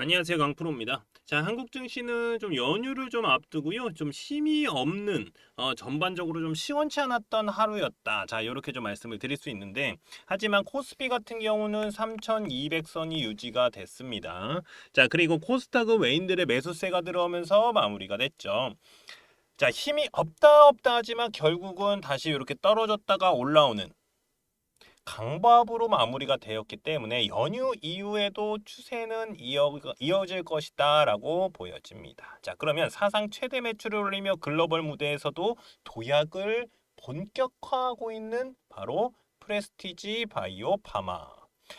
안녕하세요, 강프로입니다. 자, 한국 증시는 좀 연휴를 좀 앞두고요. 좀 힘이 없는 전반적으로 좀 시원치 않았던 하루였다. 자, 이렇게 좀 말씀을 드릴 수 있는데 하지만 코스피 같은 경우는 3,200선이 유지가 됐습니다. 자, 그리고 코스닥은 외인들의 매수세가 들어오면서 마무리가 됐죠. 자, 힘이 없다 하지만 결국은 다시 이렇게 떨어졌다가 올라오는 강보합으로 마무리가 되었기 때문에 연휴 이후에도 추세는 이어질 것이다라고 보여집니다. 자, 그러면 사상 최대 매출을 올리며 글로벌 무대에서도 도약을 본격화하고 있는 바로 프레스티지 바이오 파마.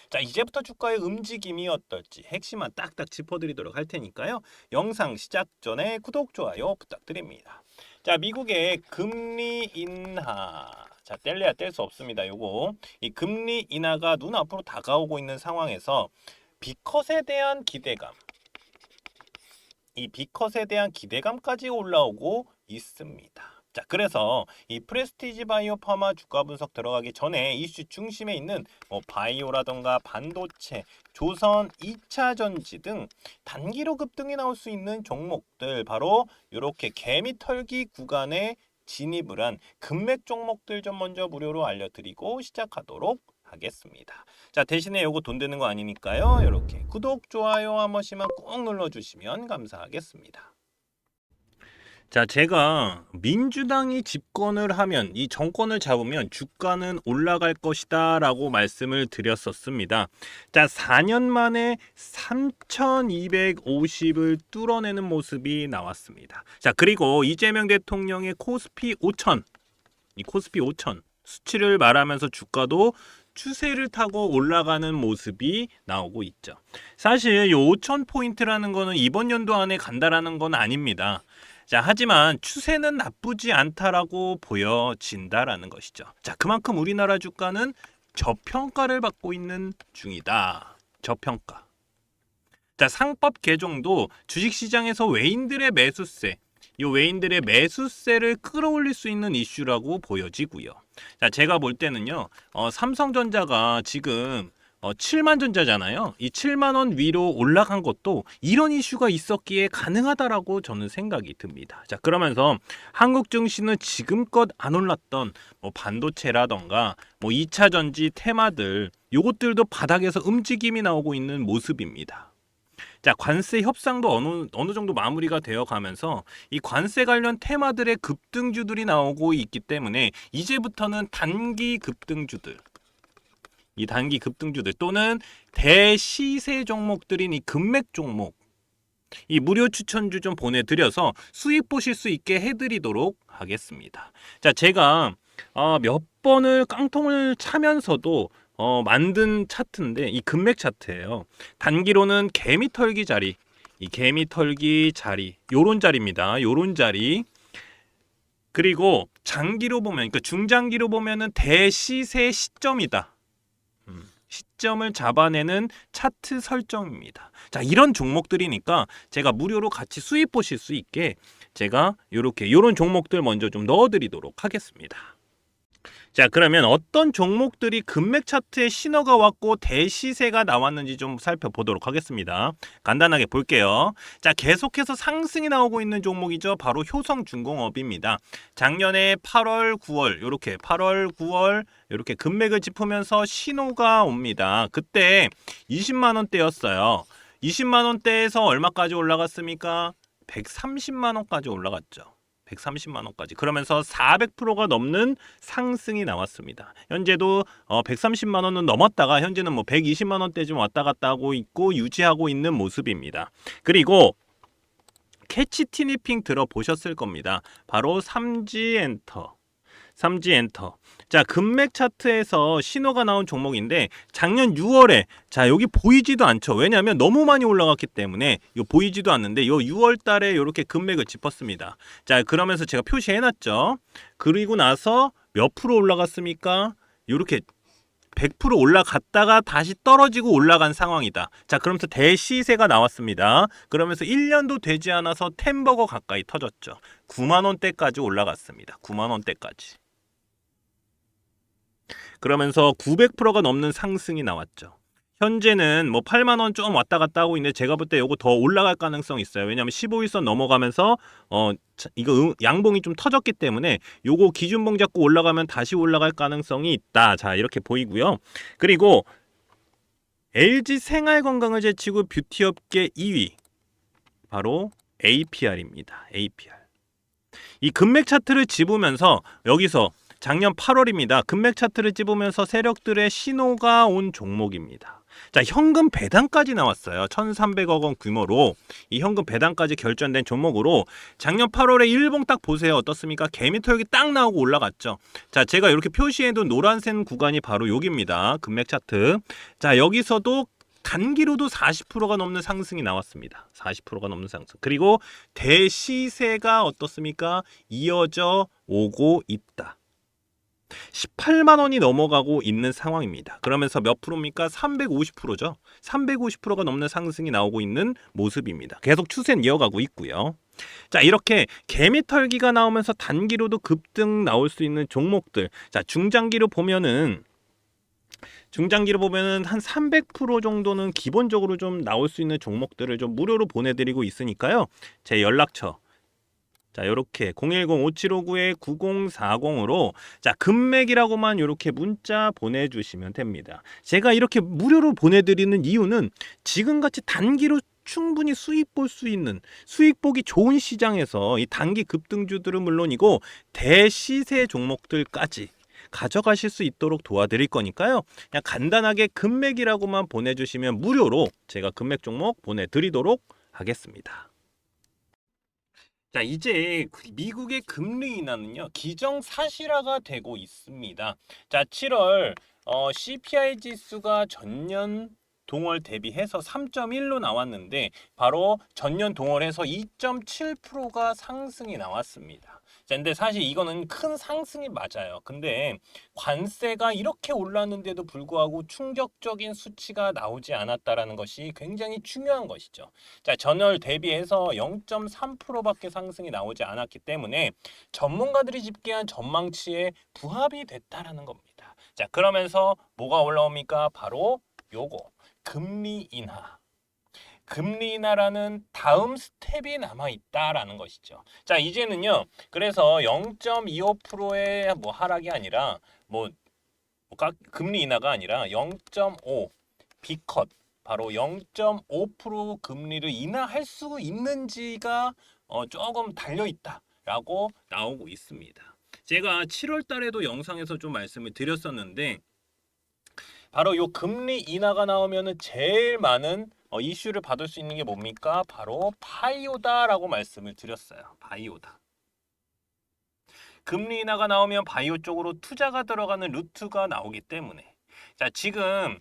자, 이제부터 주가의 움직임이 어떨지 핵심만 딱딱 짚어드리도록 할 테니까요. 영상 시작 전에 구독, 좋아요 부탁드립니다. 자, 미국의 금리 인하. 자, 뗄래야 뗄 수 없습니다. 요거. 이 금리 인하가 눈앞으로 다가오고 있는 상황에서 B컷에 대한 기대감. 이 B컷에 대한 기대감까지 올라오고 있습니다. 자, 그래서 이 프레스티지 바이오 파마 주가 분석 들어가기 전에 이슈 중심에 있는 바이오라던가 반도체, 조선 2차 전지 등 단기로 급등이 나올 수 있는 종목들 바로 이렇게 개미 털기 구간에 진입을 한 금맥 종목들 좀 먼저 무료로 알려드리고 시작하도록 하겠습니다. 자, 대신에 요거 돈 드는 거 아니니까요. 이렇게 구독, 좋아요 한 번씩만 꼭 눌러주시면 감사하겠습니다. 자, 제가 민주당이 집권을 하면 이 정권을 잡으면 주가는 올라갈 것이다 라고 말씀을 드렸었습니다. 자, 4년 만에 3,250을 뚫어내는 모습이 나왔습니다. 자, 그리고 이재명 대통령의 코스피 5천, 이 코스피 5천 수치를 말하면서 주가도 추세를 타고 올라가는 모습이 나오고 있죠. 사실 이 5천 포인트라는 거는 이번 연도 안에 간다라는 건 아닙니다. 자, 하지만 추세는 나쁘지 않다라고 보여진다라는 것이죠. 자, 그만큼 우리나라 주가는 저평가를 받고 있는 중이다. 저평가. 자, 상법 개정도 주식시장에서 외인들의 매수세, 이 외인들의 매수세를 끌어올릴 수 있는 이슈라고 보여지고요. 자, 제가 볼 때는요, 삼성전자가 지금 7만 전자잖아요. 이 7만 원 위로 올라간 것도 이런 이슈가 있었기에 가능하다라고 저는 생각이 듭니다. 자, 그러면서 한국 증시는 지금껏 안 올랐던 반도체라던가 2차 전지 테마들 요것들도 바닥에서 움직임이 나오고 있는 모습입니다. 자, 관세 협상도 어느 정도 마무리가 되어 가면서 이 관세 관련 테마들의 급등주들이 나오고 있기 때문에 이제부터는 단기 급등주들, 이 단기 급등주들 또는 대시세 종목들인 이 금맥 종목, 이 무료 추천주 좀 보내드려서 수익 보실 수 있게 해드리도록 하겠습니다. 자, 제가 몇 번을 깡통을 차면서도 만든 차트인데 이 금맥 차트예요. 단기로는 개미 털기 자리, 이 개미 털기 자리, 요런 자리입니다. 요런 자리. 그리고 장기로 보면, 그러니까 중장기로 보면은 대시세 시점이다. 시점을 잡아내는 차트 설정입니다. 자, 이런 종목들이니까 제가 무료로 같이 수익 보실 수 있게 제가 요런 종목들 먼저 좀 넣어드리도록 하겠습니다. 자, 그러면 어떤 종목들이 금맥 차트에 신호가 왔고 대시세가 나왔는지 좀 살펴보도록 하겠습니다. 간단하게 볼게요. 자, 계속해서 상승이 나오고 있는 종목이죠. 바로 효성중공업입니다. 작년에 8월, 9월 이렇게 8월, 9월 이렇게 금맥을 짚으면서 신호가 옵니다. 그때 20만 원대였어요. 20만 원대에서 얼마까지 올라갔습니까? 130만 원까지 올라갔죠. 130만 원까지. 그러면서 400%가 넘는 상승이 나왔습니다. 현재도 130만 원은 넘었다가 현재는 120만 원대쯤 왔다 갔다 하고 있고 유지하고 있는 모습입니다. 그리고 캐치 티니핑 들어보셨을 겁니다. 바로 삼지엔터. 자, 금맥 차트에서 신호가 나온 종목인데 작년 6월에 자, 여기 보이지도 않죠. 왜냐하면 너무 많이 올라갔기 때문에 요 보이지도 않는데 요 6월 달에 이렇게 금맥을 짚었습니다. 자, 그러면서 제가 표시해 놨죠. 그리고 나서 몇 프로 올라갔습니까? 요렇게 100% 올라갔다가 다시 떨어지고 올라간 상황이다. 자, 그러면서 대시세가 나왔습니다. 그러면서 1년도 되지 않아서 템버거 가까이 터졌죠. 9만 원대까지 올라갔습니다. 9만 원대까지. 그러면서 900%가 넘는 상승이 나왔죠. 현재는 뭐 8만 원 좀 왔다 갔다 하고 있는데 제가 볼 때 요거 더 올라갈 가능성이 있어요. 왜냐하면 15일선 넘어가면서 이거 양봉이 좀 터졌기 때문에 요거 기준봉 잡고 올라가면 다시 올라갈 가능성이 있다. 자, 이렇게 보이고요. 그리고 LG 생활건강을 제치고 뷰티업계 2위 바로 APR입니다. APR. 이 금맥 차트를 집으면서 여기서 작년 8월입니다. 금맥 차트를 집으면서 세력들의 신호가 온 종목입니다. 자, 현금 배당까지 나왔어요. 1,300억 원 규모로 이 현금 배당까지 결정된 종목으로 작년 8월에 일봉 딱 보세요. 어떻습니까? 개미털기 딱 나오고 올라갔죠. 자, 제가 이렇게 표시해둔 노란색 구간이 바로 여기입니다. 금맥 차트. 자, 여기서도 단기로도 40%가 넘는 상승이 나왔습니다. 40%가 넘는 상승. 그리고 대시세가 어떻습니까? 이어져 오고 있다. 18만 원이 넘어가고 있는 상황입니다. 그러면서 몇 프로입니까? 350%죠. 350%가 넘는 상승이 나오고 있는 모습입니다. 계속 추세는 이어가고 있고요. 자, 이렇게 개미털기가 나오면서 단기로도 급등 나올 수 있는 종목들. 자, 중장기로 보면은 한 300% 정도는 기본적으로 좀 나올 수 있는 종목들을 좀 무료로 보내드리고 있으니까요. 제 연락처. 자, 요렇게 010-5759-9040으로 자, 금맥이라고만 요렇게 문자 보내주시면 됩니다. 제가 이렇게 무료로 보내드리는 이유는 지금같이 단기로 충분히 수익 볼 수 있는 수익 보기 좋은 시장에서 이 단기 급등주들은 물론이고 대시세 종목들까지 가져가실 수 있도록 도와드릴 거니까요. 그냥 간단하게 금맥이라고만 보내주시면 무료로 제가 금맥 종목 보내드리도록 하겠습니다. 자, 이제 미국의 금리 인하는요, 기정사실화가 되고 있습니다. 자, 7월 CPI 지수가 전년 동월 대비해서 3.1로 나왔는데 바로 전년 동월에서 2.7%가 상승이 나왔습니다. 자, 근데 사실 이거는 큰 상승이 맞아요. 근데 관세가 이렇게 올랐는데도 불구하고 충격적인 수치가 나오지 않았다라는 것이 굉장히 중요한 것이죠. 자, 전월 대비해서 0.3%밖에 상승이 나오지 않았기 때문에 전문가들이 집계한 전망치에 부합이 됐다라는 겁니다. 자, 그러면서 뭐가 올라옵니까? 바로 요거. 금리 인하. 금리 인하라는 다음 스텝이 남아 있다라는 것이죠. 자, 이제는요. 그래서 0.25%의 뭐 하락이 아니라 금리 인하가 아니라 0.5 B컷 바로 0.5% 금리를 인하할 수 있는지가 조금 달려 있다라고 나오고 있습니다. 제가 7월 달에도 영상에서 좀 말씀을 드렸었는데 바로 요 금리 인하가 나오면은 제일 많은 이슈를 받을 수 있는 게 뭡니까? 바로 바이오다라고 말씀을 드렸어요. 바이오다. 금리 인하가 나오면 바이오 쪽으로 투자가 들어가는 루트가 나오기 때문에 자, 지금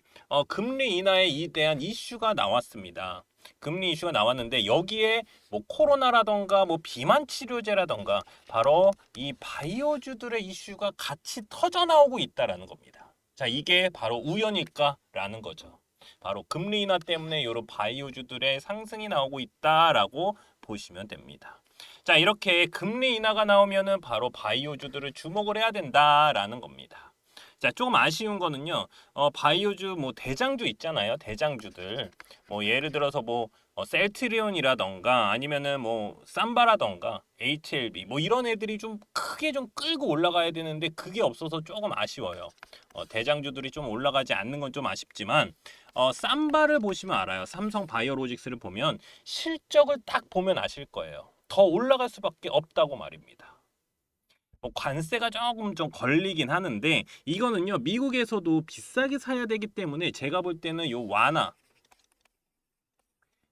금리 인하에 대한 이슈가 나왔습니다. 금리 이슈가 나왔는데 여기에 뭐 코로나라던가 뭐 비만 치료제라던가 바로 이 바이오주들의 이슈가 같이 터져 나오고 있다라는 겁니다. 자, 이게 바로 우연일까라는 거죠. 바로 금리 인하 때문에 이런 바이오주들의 상승이 나오고 있다라고 보시면 됩니다. 자, 이렇게 금리 인하가 나오면은 바로 바이오주들을 주목을 해야 된다라는 겁니다. 자, 조금 아쉬운 거는요. 바이오주 뭐 대장주 있잖아요. 대장주들. 뭐 예를 들어서 뭐 셀트리온이라던가 아니면은 뭐 삼바라던가 HLB 뭐 이런 애들이 좀 크게 좀 끌고 올라가야 되는데 그게 없어서 조금 아쉬워요. 대장주들이 좀 올라가지 않는 건 좀 아쉽지만 삼바를 보시면 알아요. 삼성 바이오로직스를 보면 실적을 딱 보면 아실 거예요. 더 올라갈 수밖에 없다고 말입니다. 관세가 조금 좀 걸리긴 하는데 이거는요 미국에서도 비싸게 사야 되기 때문에 제가 볼 때는 요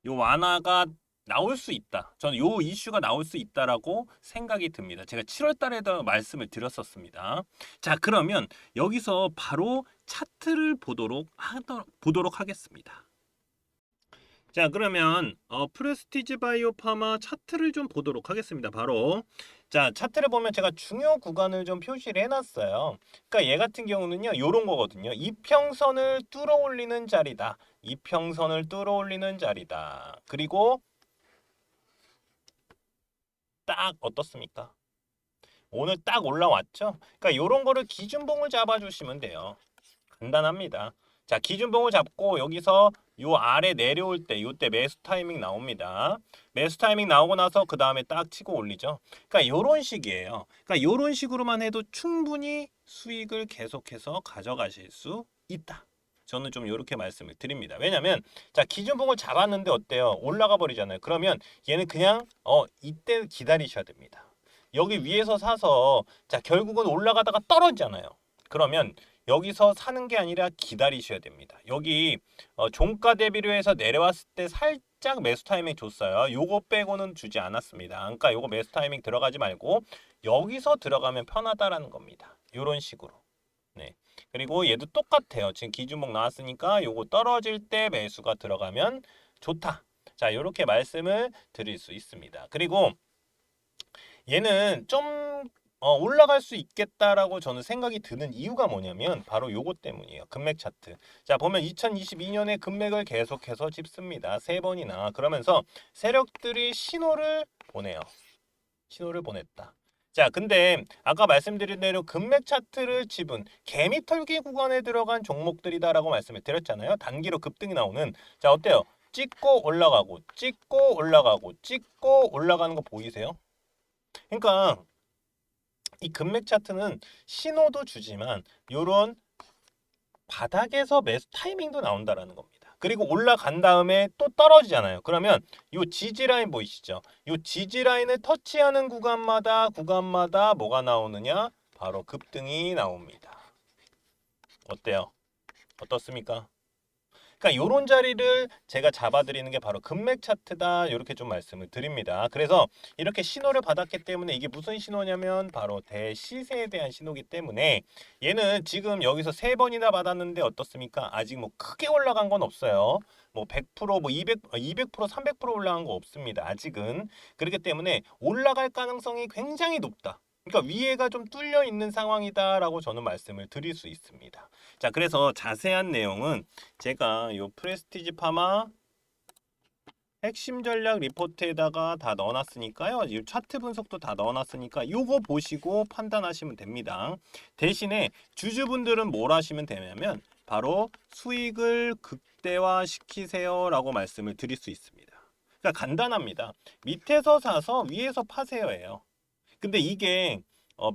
완화가 나올 수 있다. 저는 요 이슈가 나올 수 있다라고 생각이 듭니다. 제가 7월 달에도 말씀을 드렸었습니다. 자, 그러면 여기서 바로 차트를 보도록 하겠습니다. 자, 그러면 프레스티지 바이오 파마 차트를 좀 보도록 하겠습니다. 바로 자, 차트를 보면 제가 중요 구간을 좀 표시를 해놨어요. 그러니까 얘 같은 경우는요, 요런 거거든요. 이평선을 뚫어 올리는 자리다. 이평선을 뚫어 올리는 자리다. 그리고 딱 어떻습니까? 오늘 딱 올라왔죠? 그러니까 요런 거를 기준봉을 잡아주시면 돼요. 간단합니다. 자, 기준봉을 잡고 여기서 요 아래 내려올 때 요때 매수 타이밍 나옵니다. 매수 타이밍 나오고 나서 그 다음에 딱 치고 올리죠. 그러니까 요런 식이에요. 그러니까 요런 식으로만 해도 충분히 수익을 계속해서 가져가실 수 있다. 저는 좀 이렇게 말씀을 드립니다. 왜냐면 자, 기준봉을 잡았는데 어때요? 올라가 버리잖아요. 그러면 얘는 그냥 이때 기다리셔야 됩니다. 여기 위에서 사서 자, 결국은 올라가다가 떨어지잖아요. 그러면 여기서 사는 게 아니라 기다리셔야 됩니다. 여기 종가 대비로 해서 내려왔을 때 살짝 매수 타이밍 줬어요. 요거 빼고는 주지 않았습니다. 그러니까 요거 매수 타이밍 들어가지 말고 여기서 들어가면 편하다라는 겁니다. 요런 식으로. 네. 그리고 얘도 똑같아요. 지금 기준목 나왔으니까 요거 떨어질 때 매수가 들어가면 좋다. 자, 요렇게 말씀을 드릴 수 있습니다. 그리고 얘는 좀 올라갈 수 있겠다라고 저는 생각이 드는 이유가 뭐냐면 바로 요것 때문이에요. 금맥 차트. 자, 보면 2022년에 금맥을 계속해서 짚습니다. 3번이나. 그러면서 세력들이 신호를 보내요. 신호를 보냈다. 자, 근데 아까 말씀드린 대로 금맥 차트를 짚은 개미털기 구간에 들어간 종목들이다라고 말씀을 드렸잖아요. 단기로 급등이 나오는. 자, 어때요? 찍고 올라가고 찍고 올라가고 찍고 올라가는 거 보이세요? 그러니까 이 금맥 차트는 신호도 주지만 요런 바닥에서 매수 타이밍도 나온다라는 겁니다. 그리고 올라간 다음에 또 떨어지잖아요. 그러면 요 지지 라인 보이시죠? 요 지지 라인을 터치하는 구간마다 뭐가 나오느냐? 바로 급등이 나옵니다. 어때요? 어떻습니까? 그러니까 요런 자리를 제가 잡아드리는 게 바로 금맥 차트다. 이렇게 좀 말씀을 드립니다. 그래서 이렇게 신호를 받았기 때문에 이게 무슨 신호냐면 바로 대시세에 대한 신호기 때문에 얘는 지금 여기서 3번이나 받았는데 어떻습니까? 아직 뭐 크게 올라간 건 없어요. 뭐 100%, 뭐 200%, 300% 올라간 거 없습니다. 아직은. 그렇기 때문에 올라갈 가능성이 굉장히 높다. 그러니까 위에가 좀 뚫려 있는 상황이다라고 저는 말씀을 드릴 수 있습니다. 자, 그래서 자세한 내용은 제가 요 프레스티지 파마 핵심 전략 리포트에다가 다 넣어놨으니까요. 이 차트 분석도 다 넣어놨으니까 요거 보시고 판단하시면 됩니다. 대신에 주주분들은 뭘 하시면 되냐면 바로 수익을 극대화시키세요라고 말씀을 드릴 수 있습니다. 그러니까 간단합니다. 밑에서 사서 위에서 파세요예요. 근데 이게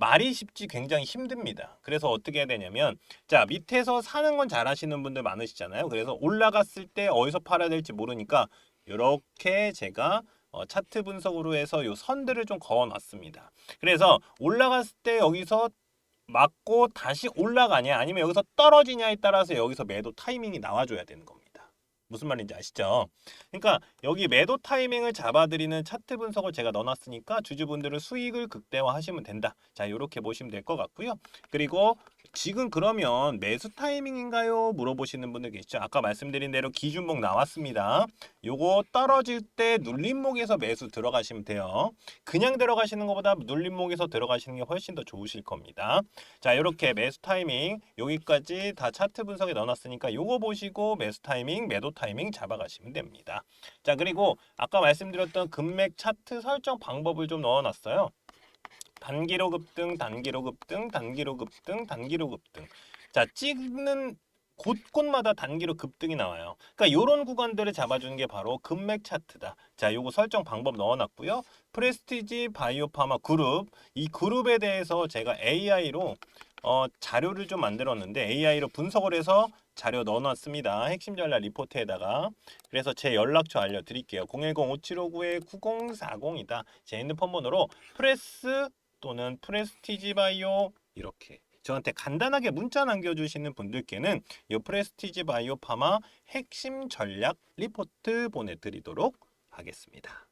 말이 쉽지 굉장히 힘듭니다. 그래서 어떻게 해야 되냐면 자, 밑에서 사는 건 잘 하시는 분들 많으시잖아요. 그래서 올라갔을 때 어디서 팔아야 될지 모르니까 이렇게 제가 차트 분석으로 해서 요 선들을 좀 그어 놨습니다. 그래서 올라갔을 때 여기서 맞고 다시 올라가냐 아니면 여기서 떨어지냐에 따라서 여기서 매도 타이밍이 나와줘야 되는 겁니다. 무슨 말인지 아시죠? 그러니까 여기 매도 타이밍을 잡아드리는 차트 분석을 제가 넣어놨으니까 주주분들은 수익을 극대화하시면 된다. 자, 이렇게 보시면 될 것 같고요. 그리고 지금 그러면 매수 타이밍인가요? 물어보시는 분들 계시죠? 아까 말씀드린 대로 기준목 나왔습니다. 요거 떨어질 때 눌림목에서 매수 들어가시면 돼요. 그냥 들어가시는 것보다 눌림목에서 들어가시는 게 훨씬 더 좋으실 겁니다. 자, 이렇게 매수 타이밍 여기까지 다 차트 분석에 넣어놨으니까 요거 보시고 매수 타이밍, 매도 타이밍 잡아가시면 됩니다. 자, 그리고 아까 말씀드렸던 금맥 차트 설정 방법을 좀 넣어놨어요. 단기로 급등, 단기로 급등, 단기로 급등, 단기로 급등. 자, 찍는 곳곳마다 단기로 급등이 나와요. 그러니까 이런 구간들을 잡아주는 게 바로 금맥 차트다. 자, 요거 설정 방법 넣어놨고요. 프레스티지 바이오파마 그룹, 이 그룹에 대해서 제가 AI로 자료를 좀 만들었는데 AI로 분석을 해서 자료 넣어놨습니다. 핵심 전략 리포트에다가. 그래서 제 연락처 알려드릴게요. 010-5759-9040이다. 제 핸드폰 번호로 프레스 또는 프레스티지 바이오 이렇게 저한테 간단하게 문자 남겨주시는 분들께는 이 프레스티지 바이오 파마 핵심 전략 리포트 보내드리도록 하겠습니다.